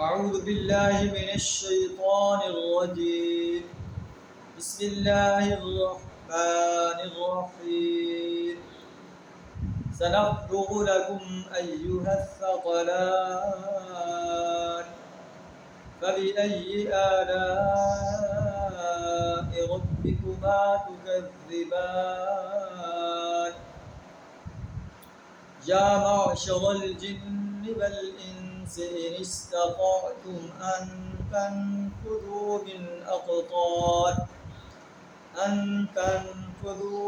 أعوذ بالله من الشيطان الرجيم. بسم الله الرحمن الرحيم. سنفرغ لكم أيها الثقلان فبأي آلاء ربكما تكذبان. يا معشر الجن والإنس إن استطعتم أن تنفذوا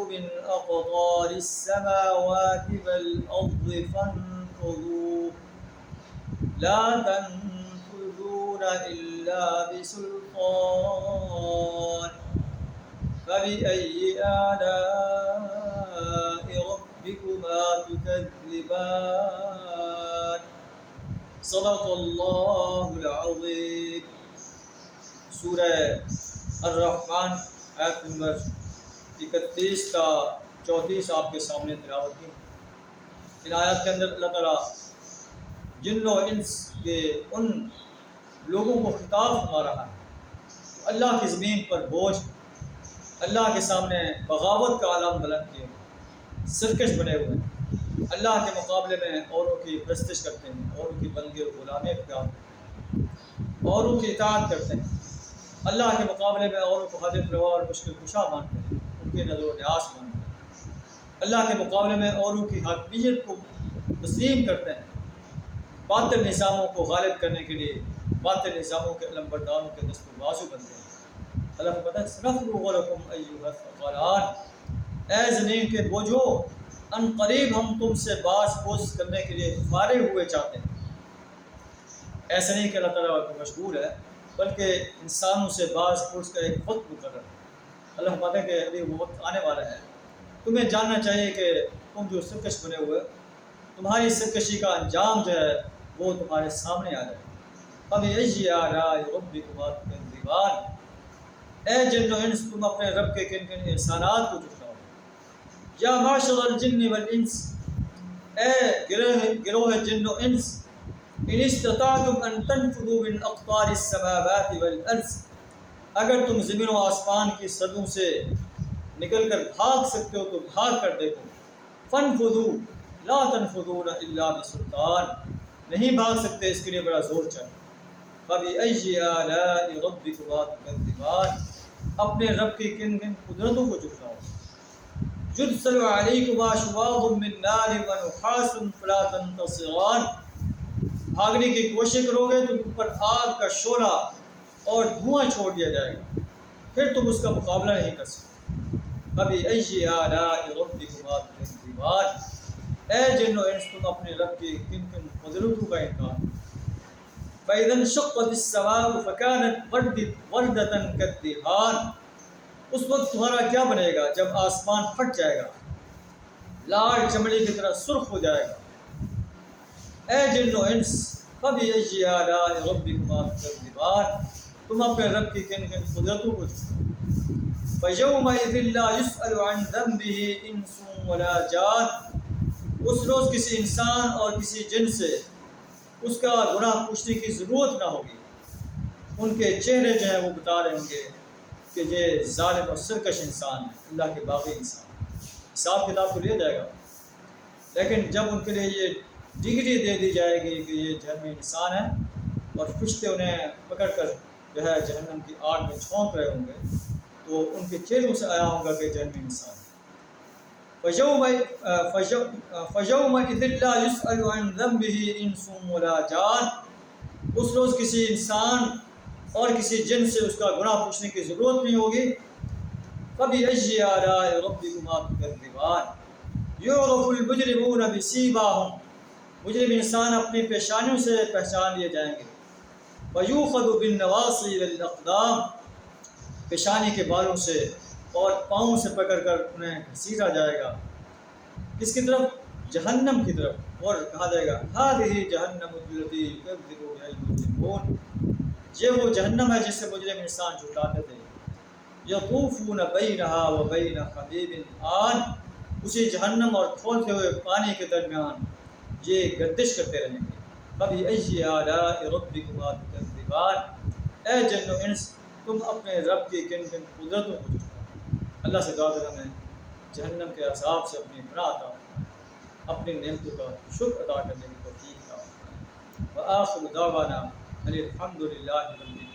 من أقطار السماوات والأرض فانفذوا لا تنفذون إلا بسلطان. فبأي آلاء ربكما تكذبان. صدق اللہ العظیم. سورہ الرحمن آیت نمبر 31 تا 34 آپ کے سامنے تلاوت کی. ان آیات کے اندر اللہ تعالیٰ جن و انس کے ان لوگوں کو خطاب فرما رہا ہے اللہ کی زمین پر بوجھ، اللہ کے سامنے بغاوت کا عالم بلند کیے، سرکش بنے ہوئے ہیں، اللہ کے مقابلے میں اوروں کی پرستش کرتے ہیں، اوروں کی بندگی اور غلامی اختیار کرتے ہیں، اوروں کی اطاعت کرتے ہیں، اللہ کے مقابلے میں اوروں کو حاجت روا اور مشکل کشا مانتے ہیں، ان کے نظر و نیاز مانتے ہیں، اللہ کے مقابلے میں اوروں کی حاکمیت کو تسلیم کرتے ہیں، باطل نظاموں کو غالب کرنے کے لیے باطل نظاموں کے علم برداروں کے دست و بازو بنتے ہیں. اللہ کو پتہ ہے سنفرغ لکم ایھا الثقلان، اے زمین کے بوجھو ان قریب ہم تم سے باز پوز کرنے کے لیے فارغ ہوئے چاہتے ہیں. ایسا نہیں کہ اللہ تعالیٰ کو مشغول ہے، بلکہ انسانوں سے باز پوز کا ایک وقت مقرر ہے. اللہ پتہ ہے کہ ابھی وہ وقت آنے والا ہے. تمہیں جاننا چاہیے کہ تم جو سرکش بنے ہوئے تمہاری سرکشی کا انجام جو ہے وہ تمہارے سامنے آ جائے. فَبِأَيِّ آلَاءِ رَبِّكُمَا تُكَذِّبَانِ، اے جن و انس تم اپنے رب کے کن کن احسانات کو جھٹلاؤ. یا معشر الجن والانس، اے گروہ جن و انس، ان استطعتم ان تنفذوا من اقطار السماوات والارض، اگر تم زمین و آسمان کی سرحدوں سے نکل کر بھاگ سکتے ہو تو بھاگ کر دیکھو. فانفذوا لا تنفذون الا بسلطان، نہیں بھاگ سکتے اس کے لیے بڑا زور چاہیے. فبأي آلاء ربكما تكذبان، اپنے رب کی کن کن قدرتوں کو جھٹلاؤ. يرسل عليكما شواظ من نار ونحاس فلا تنتصران، بھاگنے کی کوشش کرو گے تو تم پر آگ کا شعلہ اور دھواں چھوڑ دیا جائے گا، پھر تم اس کا مقابلہ نہیں کر سکتے. فبأي آلاء ربكما تكذبان، اے جن و انس تم اپنے رب کی کن کن قدرتوں کا انکار. فإذا انشقت السماء فكانت وردة كالدهان، اس وقت تمہارا کیا بنے گا جب آسمان پھٹ جائے گا، لال چمڑی کی طرح سرخ ہو جائے گا. اے جن و انس فبأي آلاء ربكما تكذبان، تم اپنے رب کی کن کن قدرتوں کو جھٹلاؤ. فيومئذ لا يسأل عن ذنبه انس ولا جان، اس روز کسی انسان اور کسی جن سے اس کا گناہ پوچھنے کی ضرورت نہ ہوگی. ان کے چہرے جو ہیں وہ بتا رہے ہوں گے کہ یہ ظالم اور سرکش انسان ہے، اللہ کے باغی انسان. حساب کتاب تو لیا جائے گا، لیکن جب ان کے لیے یہ ڈگری دے دی جائے گی کہ یہ جہنمی انسان ہے اور فرشتے انہیں پکڑ کر جو ہے جہنم کی آگ میں چھونک رہے ہوں گے تو ان کے چہروں سے آیا ہوگا کہ جہنمی انسان ہے. فَيَوْمَئِذٍ لَا يُسْأَلُ عَنْ ذَنبِهِ إِنسٌ وَلَا جَانٌ، اس روز کسی انسان اور کسی جن سے اس کا گناہ پوچھنے کی ضرورت نہیں ہوگی. فَبِأَيِّ آلَاءِ رَبِّكُمَا تُكَذِّبَانِ. يُعْرَفُ الْمُجْرِمُونَ بِسِيمَاهُمْ، مجرم انسان اپنی پیشانیوں سے پہچان لیے جائیں گے. وَيُؤْخَذُ بِالنَّوَاصِي وَالْأَقْدَامِ، پیشانی کے بالوں سے اور پاؤں سے پکڑ کر انہیں گھسیٹا جائے گا. کس کی طرف؟ جہنم کی طرف. اور کہا جائے گا هذه جہنم التي يكذب بها المجرمون، یہ وہ جہنم ہے جس سے مجرم انسان جھٹلاتے تھے. یطوفون بینہا و بین حمیم آن، اسی جہنم اور کھولتے ہوئے پانی کے درمیان یہ گردش کرتے رہیں گے. فبأي آلاء ربكما تكذبان، اے جن و انس تم اپنے رب کی کن کن قدرتوں کو جھٹلاتے ہو۔ اللہ سے دعا ہے ہمیں جہنم کے عذاب سے اپنی پناہ عطا فرمائے، اپنی نعمتوں کا شکر ادا کرنے کی توفیق عطا فرمائے۔ وآخر دعوانا ان الحمد للہ رب العالمین۔